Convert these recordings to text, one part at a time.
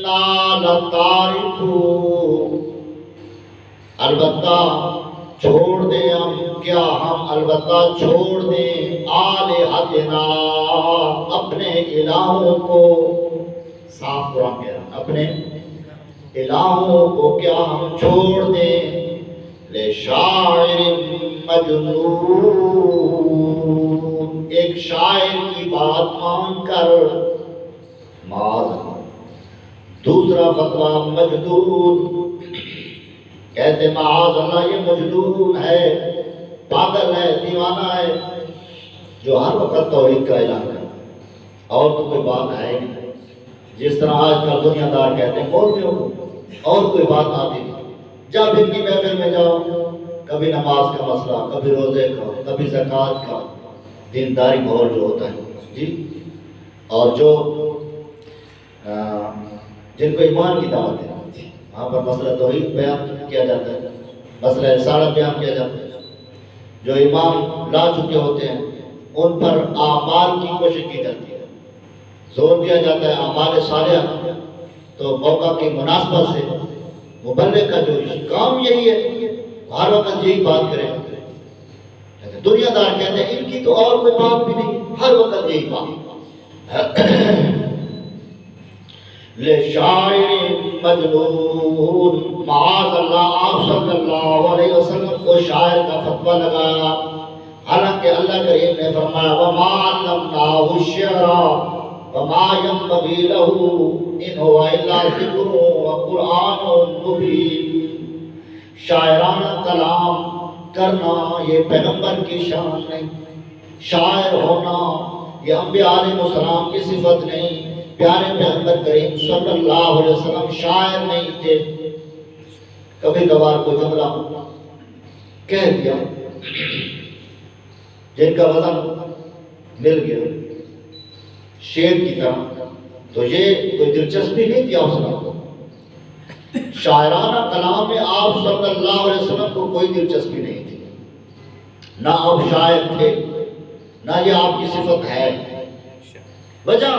انا لتارکو، البتہ چھوڑ دیں ہم، کیا ہم البتہ چھوڑ دیں آلہتنا، اپنے الہوں کو، صاف قرآن کہہ رہا ہے، اپنے الہوں کو کیا ہم چھوڑ دیں، لشاعر مجنون، ایک شاعر کی بات مان کر، معاذ اللہ۔ دوسرا فتویٰ مجنون، کہتے معاذ اللہ یہ مجنون ہے، پاگل ہے، دیوانہ ہے، جو ہر وقت توحید کا اعلان کرتا ہے، اور تو کوئی بات ہے نہیں، جس طرح آج کل دنیا دار کہتے ہیں مولویوں کو اور کوئی بات آتی نہیں، جب ان کی محفل میں جاؤ کبھی نماز کا مسئلہ، کبھی روزے کا، کبھی زکوٰۃ کا، دینداری ماحول جو ہوتا ہے جی، اور جو جن کو ایمان کی دعوت ہے وہاں پر مسئلہ توحید بیان کیا جاتا ہے، مسئلہ رسالت بیان کیا جاتا ہے، جو ایمان لا چکے ہوتے ہیں ان پر اعمال کی کوشش کی جاتی ہے، زور دیا جاتا ہے اعمال صالحہ، تو موقع کی مناسبت سے مبلغ کا جو کام یہی ہے، ہر وقت یہی بات کریں، دنیا دار کہتے ہیں ان کی تو اور کوئی بات بھی نہیں، ہر وقت یہی بات۔ لشاعر مجنون، معاذ اللہ، آپ صلی اللہ علیہ وسلم کو شاعر کا فتویٰ لگایا، حالانکہ اللہ کریم نے فرمایا وما علمناہ الشعر وما ينبغي له ان هو الا ذکر وقرآن مبین، شاعرانہ کلام کرنا یہ پیغمبر کی شان نہیں، شاعر ہونا یہ انبیاء علیہ السلام کی صفت نہیں، پیارے پیغمبر کریم صلی اللہ علیہ وسلم شاعر نہیں تھے۔ کبھی کبھار کوئی جملہ کہہ دیا جن کا وزن مل گیا شیر کی طرح، تو یہ کوئی دلچسپی نہیں تھی آپ صلی اللہ علیہ وسلم، شاعرانہ کلام میں آپ صلی اللہ علیہ وسلم کو کوئی دلچسپی نہیں تھی، نہ آپ شاعر تھے، نہ یہ آپ کی صفت ہے۔ وجہ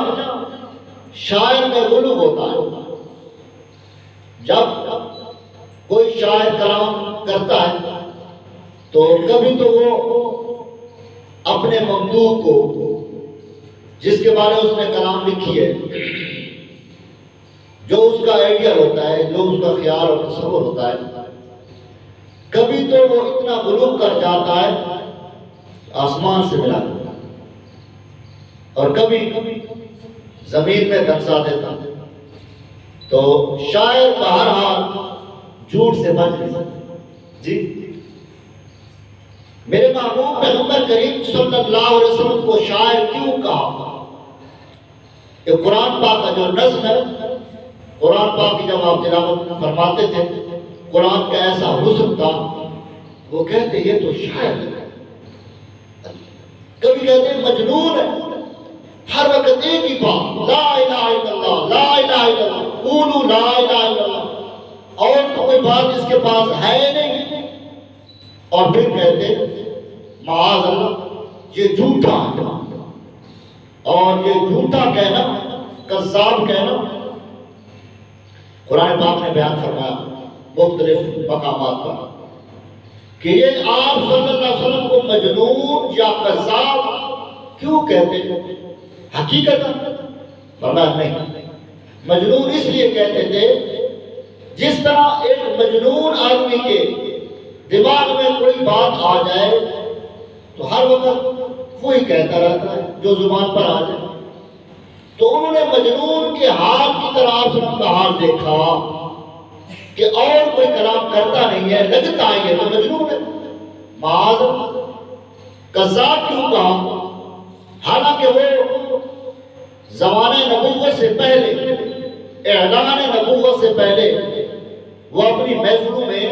شاعر میں غلو ہوتا ہے، جب کوئی شاعر کلام کرتا ہے تو کبھی تو وہ اپنے ممدوح کو جس کے بارے اس نے کلام لکھی ہے، جو اس کا آئیڈیل ہوتا ہے، جو اس کا خیال اور تصور ہوتا ہے، کبھی تو وہ اتنا غلو کر جاتا ہے آسمان سے ملا دیتا ہے، اور کبھی زمین میں دھنسا دیتا ہے، تو شاعر بہرحال جھوٹ سے بچ نہیں سکتا جی۔ میرے محبوب پیغمبر کریم صلی اللہ علیہ وسلم کو شاعر کیوں کہا؟ کہ قرآن پاک کا جو نظم ہے، قرآن پاک کی جب آپ تلاوت فرماتے تھے، قرآن کا ایسا حسن تھا، وہ کہتے یہ تو شاعر ہے، کبھی کہتے ہیں مجنون ہے، ہر وقت ایک ہی بات، لا الہ الا اللہ، لا الہ الا اللہ، قولوا لا الہ الا اللہ، اور تو کوئی بات اس کے پاس ہے نہیں، اور پھر کہتے معاذ اللہ یہ جھوٹا ہے، اور یہ جھوٹا کہنا، کذاب کہنا، قرآن پاک نے بیان فرمایا مختلف مقامات پر کہ یہ آپ صلی اللہ علیہ وسلم کو مجنون یا کذاب کیوں کہتے ہیں؟ حقیقت فرمایا نہیں، مجنون اس لیے کہتے تھے جس طرح ایک مجنون آدمی کے دماغ میں کوئی بات آ جائے تو ہر وقت وہی کہتا رہتا ہے جو زبان پر آ جائے، تو انہوں نے مجنون کے حال کی طرح آپ صلی اللہ علیہ وسلم کا حال دیکھا کہ اور کوئی کلام کرتا نہیں ہے، لگتا ہے یہ تو مجنون ہے، معاذ کذاب کیوں کہا؟ حالانکہ وہ زمانہ نبوت سے پہلے، اعلان نبوت سے پہلے، وہ اپنی محفلوں میں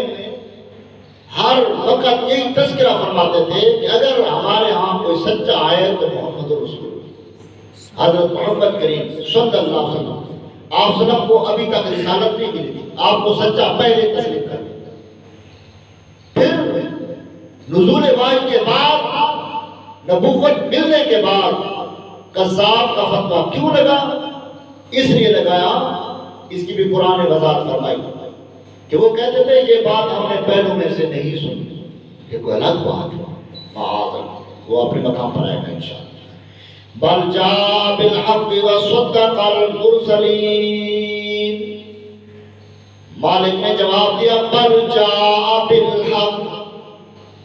ہر وقت یہی تذکرہ فرماتے تھے کہ اگر ہمارے ہاں کوئی سچا آئے تو محمد رسول حضرت محمد کریم صلی اللہ علیہ وسلم، آپ صلی اللہ علیہ وسلم کو ابھی تک رسالت نہیں ملی تھی، آپ کو سچا پہلے تسلیم کر دیا۔ پھر نزول وحی کے بعد، نبوت ملنے کے بعد کذاب کا فتویٰ کیوں لگا؟ اس لیے لگایا اس کی بھی قرآن نے وضاحت فرمائی کہ وہ کہتے تھے یہ بات ہم نے پہلوں میں سے نہیں سنی، یہ کوئی الگ بات ہے، معاذ اللہ، وہ اپنے مقام پر آئے گا انشاءاللہ۔ بل جاء بالحق وصدق المرسلین، مالک نے جواب دیا بل جاء بالحق،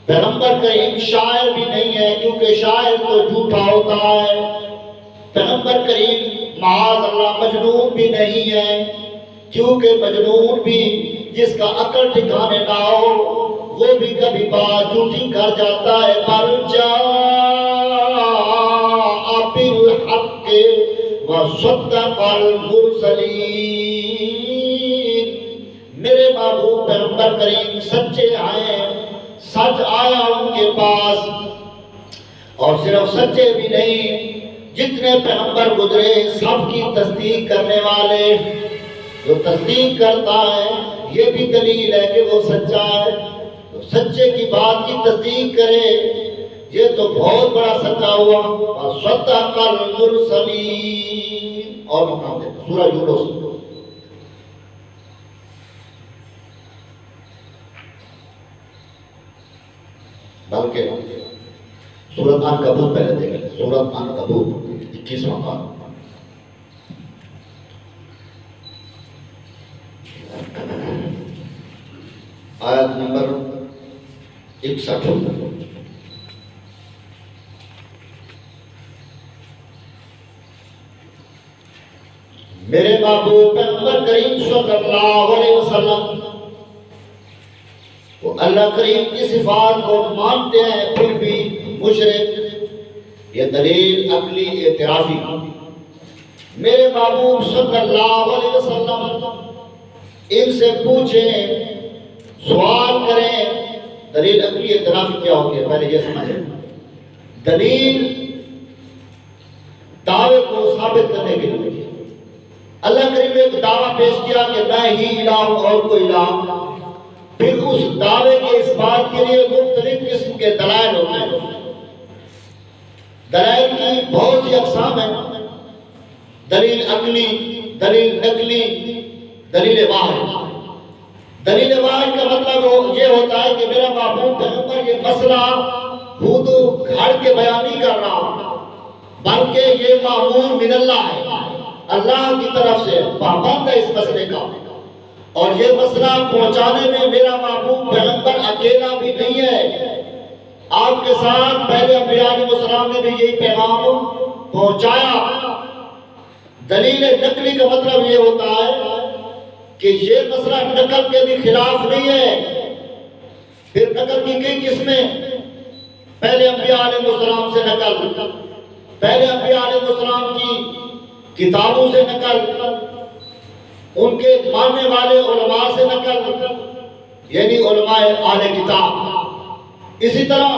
پیغمبر کریم شاعر بھی نہیں ہے کیونکہ شاعر تو جھوٹا ہوتا ہے، پیغمبر کریم معاذ اللہ مجنون بھی نہیں ہے کیونکہ مجنون بھی جس کا عقل ٹھکانے نہ ہو وہ بھی کبھی بات جھوٹی کر جاتا ہے۔ بل جاء بالحق وصدق المرسلین، میرے محبوب پیغمبر کریم سچے آئے، سچ آیا ان کے پاس، اور صرف سچے بھی نہیں، جتنے پیغمبر گزرے سب کی تصدیق کرنے والے، جو تصدیق کرتا ہے یہ بھی دلیل ہے کہ وہ سچا ہے، تو سچے کی بات کی تصدیق کرے یہ تو بہت بڑا سچا ہوا۔ وصدق المرسلین، اور مقام دے سورہ یونس، بلکہ سورۃ عنکبوت پہلے دیکھیں، سورۃ عنکبوت 21واں پارہ، آیت نمبر 61۔ میرے محبوب پیغمبر کریم صلی اللہ علیہ وسلم وہ اللہ کریم کی صفات کو مانتے ہیں پھر بھی مشرک، یہ دلیل عقلی اعترافی۔ میرے محبوب صلی اللہ علیہ وسلم ان سے پوچھیں، سوال کریں، دلیل عقلی اعترافی کیا ہوگی پہلے یہ سمجھیں۔ دلیل دعوے کو ثابت کرنے کے لیے اللہ کریم نے ایک دعویٰ پیش کیا کہ میں ہی الہ ہوں اور کوئی الہ، پھر اس دعوے کے اس بات کے لیے مختلف قسم کے دلائل ہوتے ہیں۔ دلائل کی بہت سی اقسام ہیں، دلیل عقلی، دلیل نقلی، دلیل واحد۔ دلیل واحد کا مطلب یہ ہوتا ہے کہ میرا محبوب پیغمبر یہ مسئلہ خود گھڑ کے بیان نہیں کر رہا، بلکہ یہ معمول من اللہ ہے، اللہ کی طرف سے پابند ہے اس مسئلے کا، اور یہ مسئلہ پہنچانے میں میرا محبوب پیغمبر اکیلا بھی نہیں ہے، آپ کے ساتھ پہلے انبیاء علیہ السلام نے بھی یہی پیغام پہنچایا۔ دلیل نقلی کا مطلب یہ ہوتا ہے کہ یہ مسئلہ نقل کے بھی خلاف نہیں ہے۔ پھر نقل کی کئی قسمیں، پہلے انبیاء علیہ السلام سے نقل، پہلے انبیاء علیہ السلام کی کتابوں سے نقل، ان کے ماننے والے علماء سے نقل، یعنی علماء اہل کتاب، اسی طرح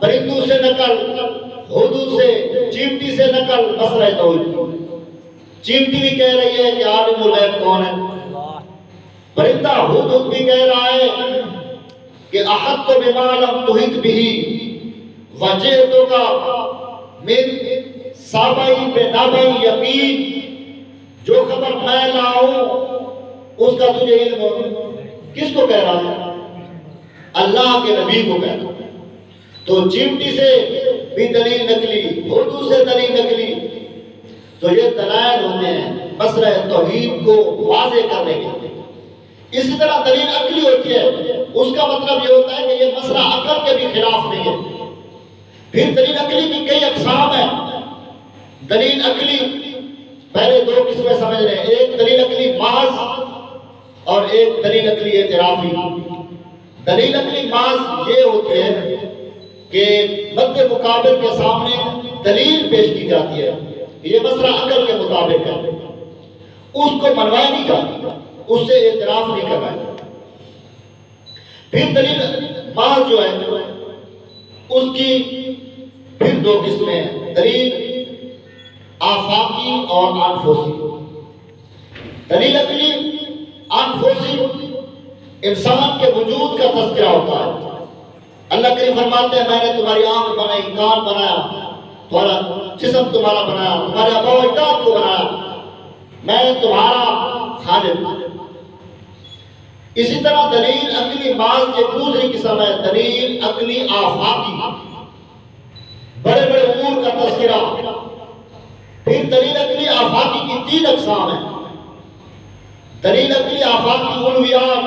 پرندوں سے نقل، ہدہد سے، چیمٹی سے نقل، مسئلہ توحید۔ چیمٹی بھی کہہ رہی ہے کہ عالم الغیب کون ہے، پرندہ ہدہد بھی کہہ رہا ہے کہ احط بما لم تحط به وجئتک من سابعی بے نابعی یقین، جو خبر میں لاؤں اس کا تجھے علم ہو۔ کس کو کہہ رہا ہے؟ اللہ کے نبی کو کہہ رہا ہے۔ تو چیمٹی سے بھی دلیل نکلی، ہدہد سے دلیل نکلی، تو یہ دلائل ہوتے ہیں مسئلہ توحید کو واضح کرنے کے لیے۔ اسی طرح دلیل عقلی ہوتی ہے، اس کا مطلب یہ ہوتا ہے کہ یہ مسئلہ عقل کے بھی خلاف نہیں ہے۔ پھر دلیل عقلی کی کئی اقسام ہیں۔ دلیل عقلی پہلے دو قسمیں سمجھ رہے ہیں، ایک دلیل عقلی محض اور ایک دلیل عقلی اعترافی۔ دلیل عقلی محض یہ ہوتی ہے کہ مد مقابل کے سامنے دلیل پیش کی جاتی ہے، یہ مسئلہ عقل کے مطابق ہے، اس کو منوایا نہیں جاتا، اس سے اعتراف نہیں کروایا جاتا۔ پھر دلیل محض جو ہے اس کی پھر دو قسمیں ہیں، دلیل آفاقی اور انفسی۔ دلیل عقلی انفسی انسان کے وجود کا تذکرہ ہوتا ہے۔ اللہ کریم فرماتے ہیں میں نے تمہاری آنکھ بنائی، کان بنایا، تمہارا جسم تمہارا بنایا، تمہارے آباء و اجداد کو بنایا، میں تمہارا خالق غالب. اسی طرح دلیل عقلی محض کی ایک دوسری قسم ہے دلیل عقلی آفاقی، بڑے بڑے امور کا تذکرہ. پھر دلیل عقلی آفاقی کی 3 اقسام ہیں. دلیل عقلی آفاقی علویات،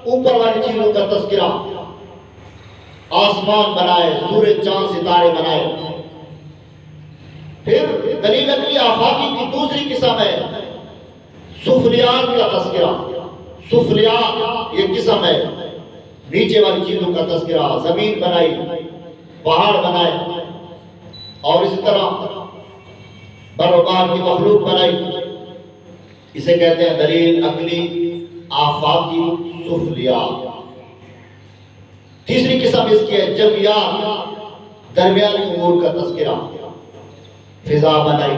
اوپر والی چیزوں کا تذکرہ، آسمان بنائے، سورج چاند ستارے بنائے. پھر دلیل عقلی آفاقی کی دوسری قسم ہے سفلیات کا تذکرہ. سفلیات یہ قسم ہے نیچے والی چیزوں کا تذکرہ، زمین بنائی، پہاڑ بنائے، اور اسی طرح بر و بحر کی مخلوق بنائی. اسے کہتے ہیں دلیل عقلی آفاقی سفلیات. تیسری قسم اس کی ہے جویات، درمیانی امور کا تذکرہ. فضا بنائی،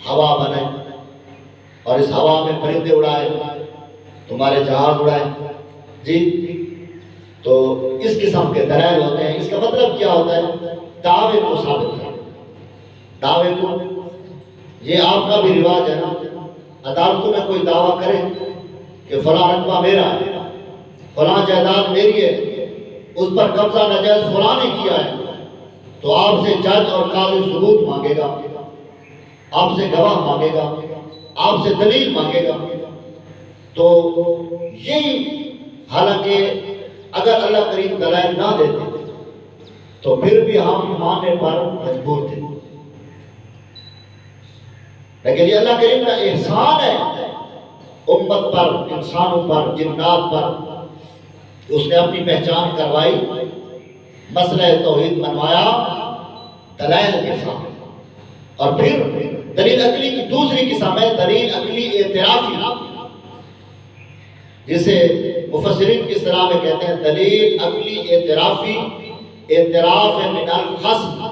ہوا بنائی، اور اس ہوا میں پرندے اڑائے، تمہارے جہاز اڑائے. جی تو اس قسم کے دلائل ہوتے ہیں. اس کا مطلب کیا ہوتا ہے؟ دعوے کو ثابت کرنا. دعوے کو، یہ آپ کا بھی رواج ہے نا، عدالتوں میں کوئی دعویٰ کرے کہ فلاں رقبہ میرا ہے، فلاں جائیداد میری ہے، اس پر قبضہ ناجائز فلاں نے کیا ہے، تو آپ سے جج اور قاضی ثبوت مانگے گا، آپ سے گواہ مانگے گا، آپ سے دلیل مانگے گا. تو یہی، حالانکہ اگر اللہ کریم دلائل نہ دیتے تو پھر بھی ہم ماننے پر مجبور تھے. لیکن یہ اللہ کریم کا احسان ہے امت پر، انسانوں پر، جنات پر. اس نے اپنی پہچان کروائی، مسئلہ توحید منوایا دلائل کے ساتھ. اور پھر دلیل عقلی کی دوسری قسم ہے دلیل عقلی اعترافی، جسے مفسرین کی اصطلاح میں کہتے ہیں دلیل عقلی اعترافی. اعتراف ہے من الخصم،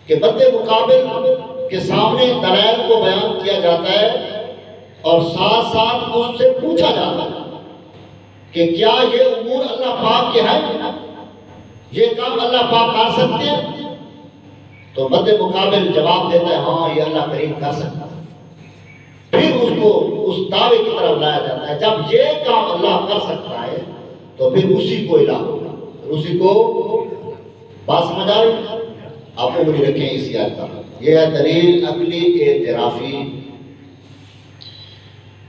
کہ مد مقابل کے سامنے دلائل کو بیان کیا جاتا ہے اور ساتھ ساتھ اس سے پوچھا جاتا ہے کہ کیا یہ امور اللہ پاک کے ہیں، یہ کام اللہ پاک کر سکتے ہیں؟ تو مد مقابل جواب دیتا ہے ہاں یہ اللہ کریم کر سکتا ہے. پھر اس کو اس دعوے کی طرف لایا جاتا ہے. جب یہ کام اللہ کر سکتا ہے تو پھر اسی کو الہ ہوگا، اسی کو. بات سمجھ آ رہی؟ آپ کو مجھے رکھیں اس یاد پر. یہ ہے دلیل عقلی اعترافی.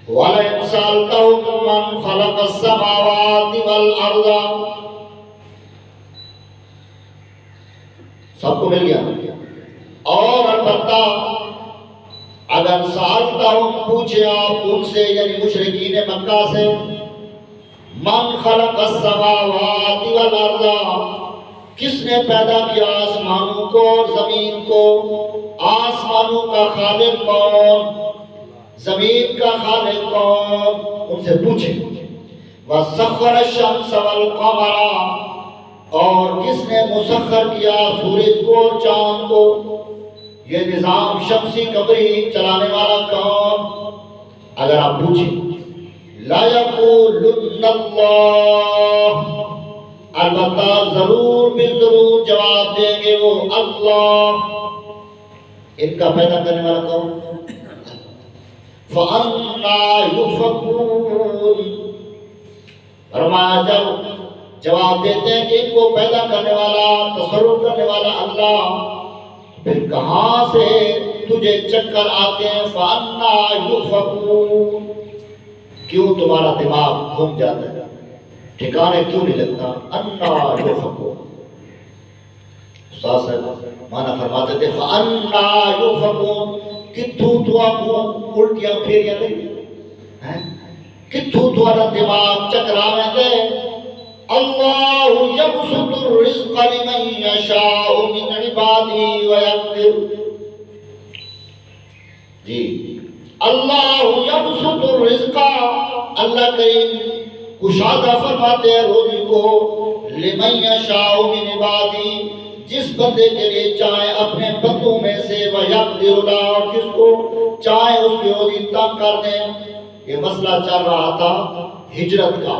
وَلَئِنْ سَأَلْتَهُم مَّنْ خَلَقَ السَّمَاوَاتِ وَالْأَرْضَ، سب کو مل گیا. اور البتہ اگر سألتہم پوچھے آپ ان سے، یعنی مشرکین مکہ سے، من خلق السماوات والارض، کس نے پیدا کیا آسمانوں کو اور زمین کو؟ آسمانوں کا خالق کون؟ زمین کا خالق کون؟ ان سے پوچھے. وَسَخَّرَ الشَّمْسَ وَالْقَمَرَ، اور کس نے مسخر کیا سورج کو اور چاند کو؟ یہ نظام شمسی قمری چلانے والا کون؟ اگر آپ پوچھیں لا یقولن اللہ، البتہ ضرور بھی ضرور جواب دیں گے وہ اللہ. ان کا پیدا کرنے والا کون؟ فَأَنَّا يُؤْفَكُونَ. فرمایا جب جواب دیتے ہیں کہ ان کو پیدا کرنے والا، تصرف کرنے والا اللہ، پھر کہاں سے تجھے چکر آتے ہیں؟ فَأَنَّا يُؤْفَكُونَ. کیوں تمہارا دماغ گھوم جاتا ہے، ٹھکانے کیوں نہیں لگتا؟ اَنَّا يُؤْفَكُونَ. استاد صاحب مانا فرماتے تھے فَأَنَّا يُؤْفَكُونَ، کتھوں تو آپ الٹیاں پھیریاں نہیں، کتھوں تمہارا دماغ چکراویں دے. اللہ یبسط الرزق لمن یشاء من عبادہ ویقدر. جی اللہ یبسط الرزق، اللہ کریم کشادہ فرماتے ہیں روزی کو، لمن یشاء من عبادہ، جس بندے کے لیے چاہے اپنے بندوں میں سے، ویقدر لا، اور جس کو چاہے اس کی روزی تنگ کر دیں. یہ مسئلہ چل رہا تھا ہجرت کا.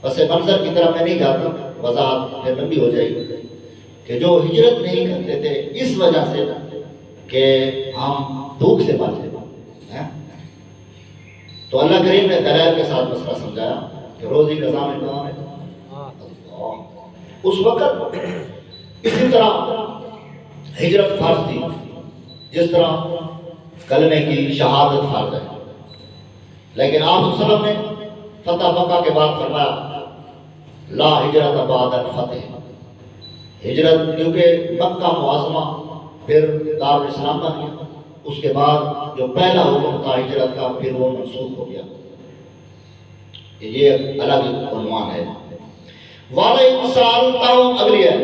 پس منظر کی طرف میں نہیں جاتا، وضاحت پھر لمبی ہو جائے گی، کہ جو ہجرت نہیں کرتے تھے اس وجہ سے کہ ہم بھوک سے مر جائیں. تو اللہ کریم نے دلائل کے ساتھ مسئلہ سمجھایا کہ روزی کا ضامن کہاں ہے؟ اللہ۔ اس وقت اسی طرح ہجرت فرض تھی جس طرح کلمے کی شہادت فرض ہے، لیکن آپ صلی اللہ علیہ وسلم نے فتح مکہ کے بعد فرمایا لا ہجرت بعد الفتح، ہجرت کیونکہ مکہ معظمہ پھر دارالاسلام بن گیا، اس کے بعد جو پہلا حکم تھا ہجرت کا پھر وہ منسوخ ہو گیا۔ یہ الگ عنوان ہے۔ والا انسان تاؤں اگلی ہے،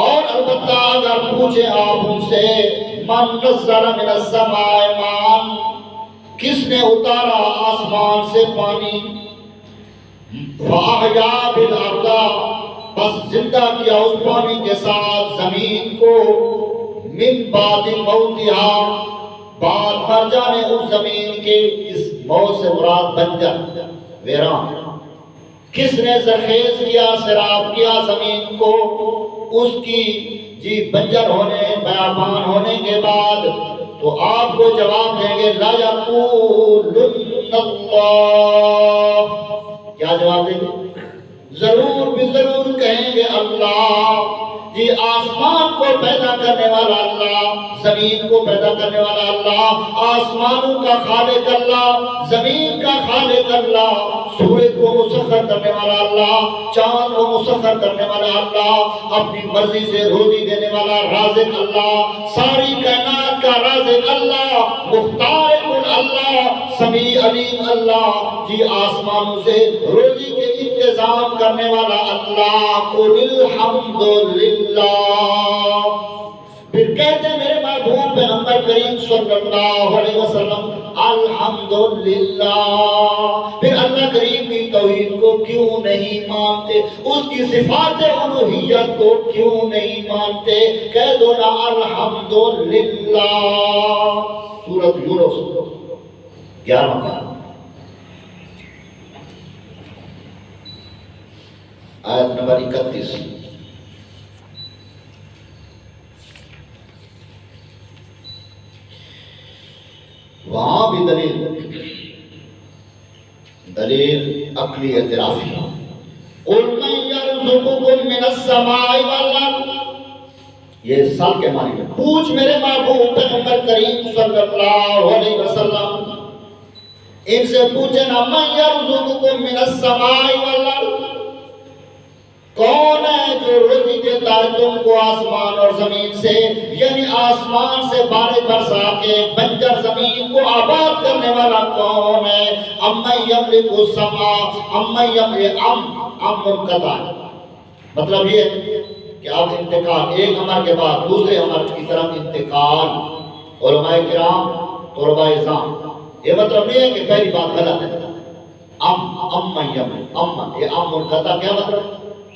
اور البتہ اگر پوچھیں آپ ان سے من نزل من السماء ماء، کس نے اتارا آسمان سے پانی، فاحیا بالارض، بس زندہ کیا اس پانی کے ساتھ زمین کو، من بعد موتها، بعد مر جانے اس زمین کے، اس موت سے مراد بنجر ویران، کس نے زرخیز کیا سیراب کیا زمین کو اس کی جی بنجر ہونے بیابان ہونے کے بعد، تو آپ کو جواب دیں گے لا یقولن اللہ، کیا جواب دیں گے؟ ضرور بھی ضرور کہیں گے اللہ۔ جی آسمان کو پیدا کرنے والا اللہ، زمین کو پیدا کرنے والا اللہ، آسمانوں کا خالق اللہ، زمین کا خالق اللہ، سورج کو مسخر کرنے والا اللہ، چاند کو مسخر کرنے والا اللہ، اپنی مرضی سے روزی دینے والا رازق اللہ، ساری کائنات کا رازق اللہ، مختار کن اللہ، سمیع علیم اللہ، جی آسمانوں سے روزی کے انتظام کرنے والا اللہ، قل الحمدللہ۔ پھر کہتے ہیں میرے محبوب پیغمبر کریم صلی اللہ علیہ وسلم الحمدللہ۔ پھر اللہ کریم کی توحید کو کیوں نہیں مانتے، اس کی صفات الوہیت کو کیوں نہیں مانتے؟ کہہ دو نا الحمدللہ۔ سورۃ یونس 11 آیت نمبر 31۔ وہاں بھی دلیل عقلی اعترافی، قل من یرزقکم من السماء والارض، یہ سال کے معنی میں پوچھ میرے محبوب پیغمبر کریم صلی اللہ علیہ وسلم، ان سے پوچھے نا من یرزقکم من السماء والارض، کون ہے جو روزی دیتا ہے تم کو آسمان اور زمین سے، یعنی آسمان سے بارش برسا کے بنجر زمین کو آباد کرنے والا کون ہے؟ امن یملک السماء، امن یملک ام منقطع، مطلب یہ کہ اب انتقال ایک امر کے بعد دوسرے امر کی طرف انتقال، علماء کرام طلباء اعظام، یہ مطلب نہیں ہے کہ پہلی بات غلط ہے، امن یملک، یہ ام منقطع کیا مطلب؟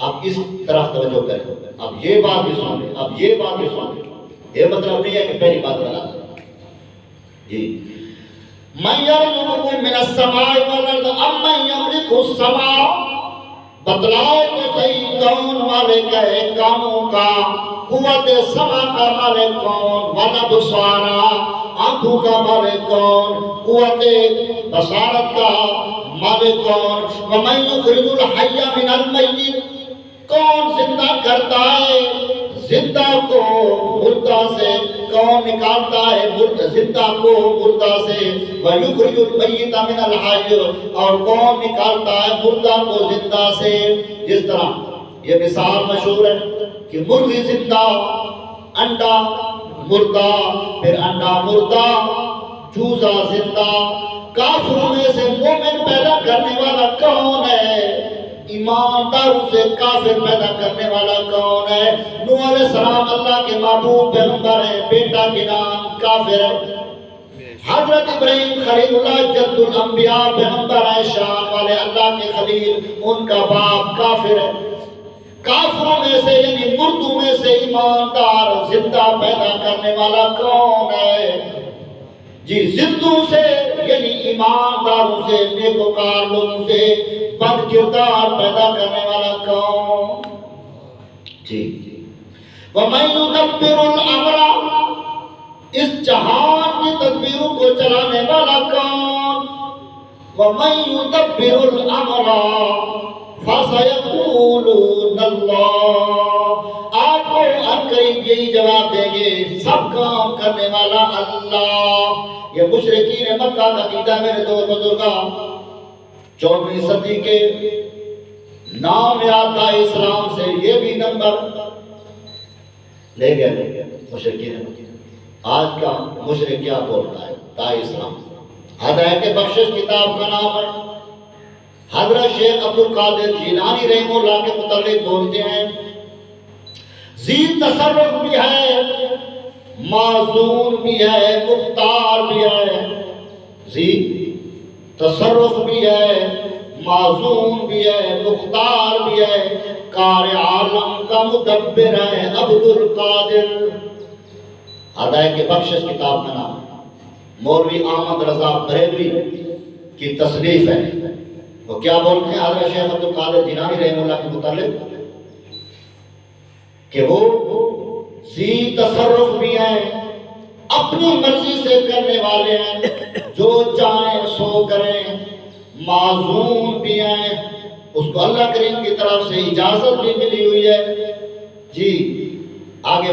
اب اس طرف توجہ کریں، اب یہ بات بھی سن لیں، اب یہ بات بھی سن لیں، یہ مطلب نہیں ہے کہ پہلی بات غلط ہے۔ جی من یرزقکم من السماء والارض امن یملک السماء، بتلاؤ تو صحیح کون مالک ہے کاموں کا، قوت سما کا مالک کون، والابصار آنکھوں کا مالک کون، قوت بصارت کا مالک کون، ومن یخرج الحی من المیت، کون زندہ کرتا ہے زندہ کو مردہ سے، کون نکالتا ہے زندہ کو مردہ سے، وَيُخْرِجُ الْمَيِّتَ مِنَ الْحَيِّ، اور کون نکالتا ہے مردہ کو زندہ سے۔ جس طرح یہ مثال مشہور ہے کہ مرغی زندہ، انڈا مردہ، پھر انڈا مردہ، چوزا زندہ۔ کافروں میں سے مومن پیدا کرنے والا کون ہے؟ ایمانداروں سے کافر پیدا کرنے والا کون ہے؟ نوح علیہ السلام اللہ کے محبوب پیغمبر ہیں، بیٹا کے نام کافر ہے۔ حضرت ابراہیم خلیل اللہ جد الانبیاء پیغمبر ہیں، شان والے اللہ کے خلیل، ان کا باپ کافر ہے۔ کافروں میں سے یعنی مردوں میں سے ایماندار زندہ پیدا کرنے والا کون ہے؟ جی زندوں سے یعنی ایمانداروں سے، نیکوکار لوگوں سے بد کردار پیدا کرنے والا کون؟ جی وَمَن يُدَبِّرُ الْأَمْرَ، اس جہان کی تدبیروں کو چلانے والا کون؟ وَمَن يُدَبِّرُ الْأَمْرَ فَسَيَقُولُونَ اللَّهُ، آپ کو عنقریب یہی جواب دیں گے سب کام کرنے والا اللہ۔ یہ مشرکین مکہ کا عقیدہ میرے دو بزرگان 14ویں صدی کے نام یاد تھا اسلام سے، یہ بھی نمبر لے گئے مشرکین مکہ۔ آج کا مشرک کیا بولتا ہے؟ داعی اسلام۔ ہدایت بخشش کتاب کا نام ہے۔ حضرت شیخ عبد القادر جیلانی رحمہ اللہ کے متعلق بولتے ہیں ذی تصرف بھی ہے، معزون بھی ہے، مختار بھی ہے۔ ذی تصرف بھی ہے، معزون بھی ہے، مختار بھی ہے، کار عالم کا مدبر ہے عبد القادر۔ ہدایت بخشش کتاب کا نام مولوی احمد رضا بریلوی کی تصنیف ہے۔ وہ کیا بولتے ہیں حضرت شیخ عبد القادر جیلانی رحمہ اللہ کے متعلق کہ وہ ذی تصرف بھی ہیں، اپنی مرضی سے کرنے والے ہیں، جو چاہیں سو کریں، معزون بھی ہیں، اس کو اللہ کریم کی طرف سے اجازت بھی ملی ہوئی ہے جی۔ آگے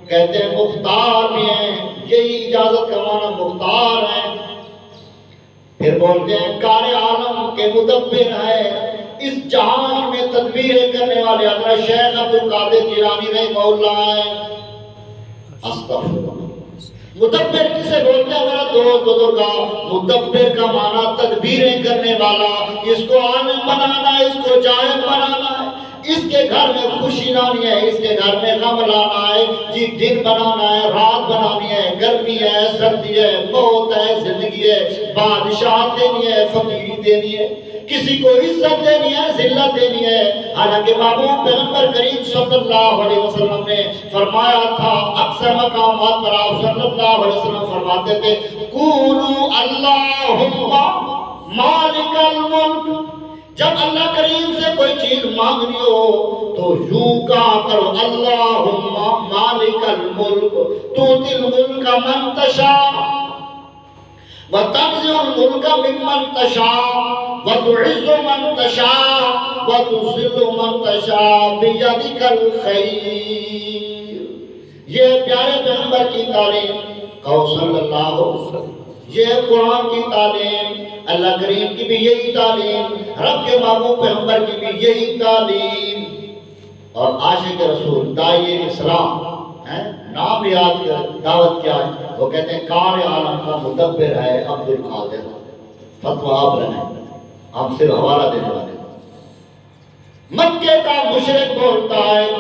کہتے ہیں مختار بھی ہیں، یہی اجازت کا معنی مختار ہیں۔ پھر بولتے ہیں کار عالم کے مدبر ہے، اس جہان میں تدبیریں کرنے والے حضرت شیخ عبد القادر جیلانی رحمہ اللہ ہیں۔ استغفراللہ۔ مدبر کسے بولتے ہیں میرا دوست بزرگا؟ مدبر کا معنی تدبیریں کرنے والا، اس کو عالم بنانا ہے، اس کو جاہل بنانا ہے، اس کے گھر میں خوشی لانی ہے، اس کے گھر میں غم لانا ہے جی، دن بنانا ہے، رات بنانی ہے، گرمی ہے، سردی ہے، موت ہے، زندگی ہے، بادشاہت دینی ہے، فقیری دینی ہے، کسی کو عزت دینی ہے، ذلت دینی ہے۔ حالانکہ محبوب پیغمبر کریم صلی اللہ علیہ وسلم نے فرمایا تھا، اکثر مقامات پر آپ صلی اللہ علیہ وسلم فرماتے تھے قولوا اللہم مالک الملک۔ جب اللہ کریم سے کوئی چیز مانگنی ہو تو یوں کہا کرو اللہم مالک الملک تؤتی الملک من تشاء وتنزع الملک ممن تشاء وتعز من تشاء وتذل من تشاء بیدک الخیر۔ یہ پیارے پیغمبر کی تعلیم کہو صلی اللہ علیہ وسلم، یہ قرآن کی تعلیم، اللہ کریم کی بھی یہی تعلیم، رب کے محبوب پیغمبر کی بھی یہی تعلیم۔ اور عاشق رسول داعی اسلام نام یاد کر دعوت کیا ہے، وہ کہتے ہیں کار عالم کا مدبر ہے عبد القادر۔ فتویٰ آپ لیں، ہم صرف حوالہ دینے والے۔ مکے کا مشرک بولتا ہے